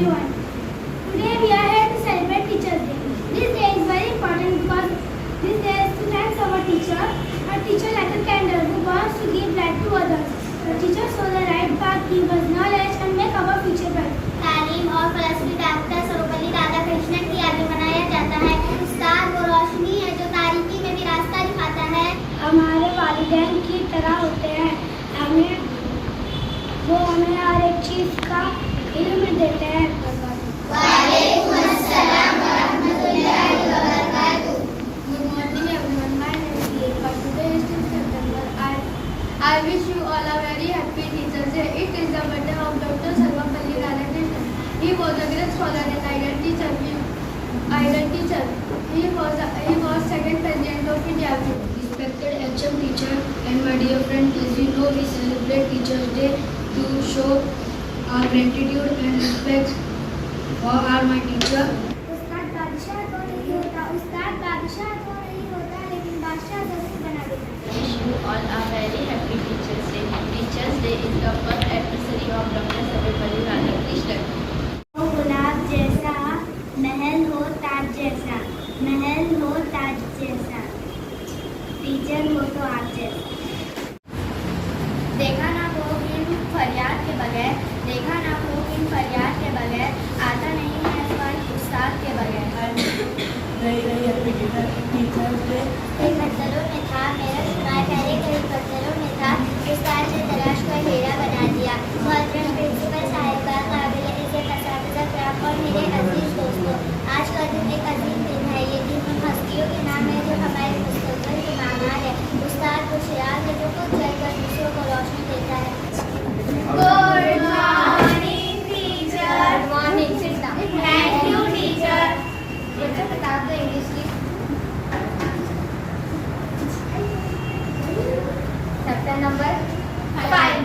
everyone. Today we are here to celebrate Teachers' Day. This day is very important because this day is to thank our teacher. Our teacher like a candle who burns to give light to others. The teacher show the right path, give us knowledge and make our future bright. तालीम और फलसफी doctor Sarvepalli Radhakrishnan की याद में मनाया जाता है। उस्ताद वो रोशनी है जो तारीकी में भी रास्ता दिखाता है। हमारे वालिदैन की तरह होते हैं, वो हमें हर एक चीज का इल्म देते हैं। वालेकुम अस्सलाम व रहमतुल्लाहि व बरकातुहू। Good morning everyone. My name is Lekha. Today is 6 September. I wish you all a very happy Teachers' Day. It is the birthday of Dr. Sarvapalli Radhakrishnan. He was a great scholar and ideal teacher. He was second president of India. Respected HM teacher and my dear friend, as you know, we celebrate Teachers' Day to show our gratitude and respect for our my teacher. उस्ताद बादशाह तो नहीं होता, लेकिन बादशाह जरूर बना देता है। Wish you all a very happy Teachers' Day. Teachers' Day is the first anniversary of Dr. Sarvapalli Radhakrishnan. हो गुलाब जैसा, महल हो ताज जैसा, महल हो ताज जैसा, टीचर हो तो आप जैसा। देखा ना हो इन फरियाद के बगैर, देखा ना हो इन फरियाद के बगैर, आता नहीं है सवाल उस्ताद के बगैर। कई बदलों में था मेरा शुमार, पहले कई बदलों में था, उस्ताद ने तलाश को हेरा बना दिया। मोहतरम प्रिंसिपल साहिबा, काबिल इज़्ज़त असातिज़ा किराम और मेरे अजीज दोस्तों, आज का दिन एक अजीम दिन है। ये दिन उन हस्तियों के नाम है जो हमारे मुस्तक़बिल के मामार है। उस्ताद वो चिराग है जो खुद जलकर दूसरों को रोशनी देता है। Good morning teacher. Good morning, sit down. Thank you teacher. बच्चों बता दो इंग्लिश की। Chapter number 5।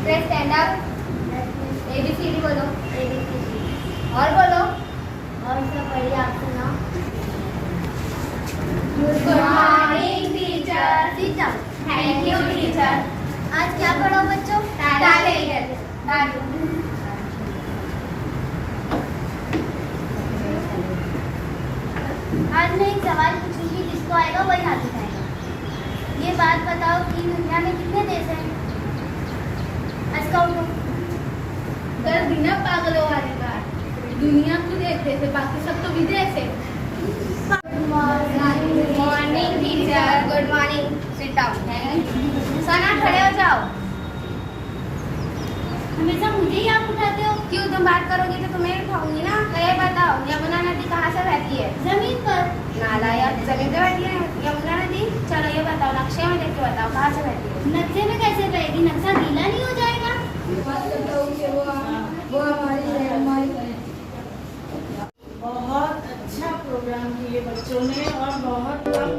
Stand up. ABCD बोलो। ABCD और बोलो। और सब बढ़िया, आप सुनाओ। Good morning teacher. Sit down. Thank you teacher. आज क्या पढ़ो बच्चों? तारीख। आज मैं एक सवाल पूछूंगी, जिसको आएगा वही हाथ उठाएगा। ये बात बताओ कि दुनिया में कितने देश हैं? आज काउंट करो। दर बिना पागलों वाली बात, दुनिया खुद एक देश है, बाकी सब तो विदेश है। Good morning teacher. Good morning. Sit down. Sana खड़े हो जाओ। हमेशा मुझे ही आप उठाते हो। क्यों? तुम बात करोगी तो तुम्हें उठाऊंगी ना। तो ये बताओ, यमुना नदी कहाँ से बहती है? जमीन पर। नालायक, जमीन पे बहती है यमुना नदी? चलो ये बताओ, नक्शे में देख के बताओ कहाँ से बहती है? नक्शे में कैसे बहेगी? नक्शा गीला नहीं हो जाएगा? वो हमारी बहुत अच्छा प्रोग्राम किए बच्चों ने और बहुत कम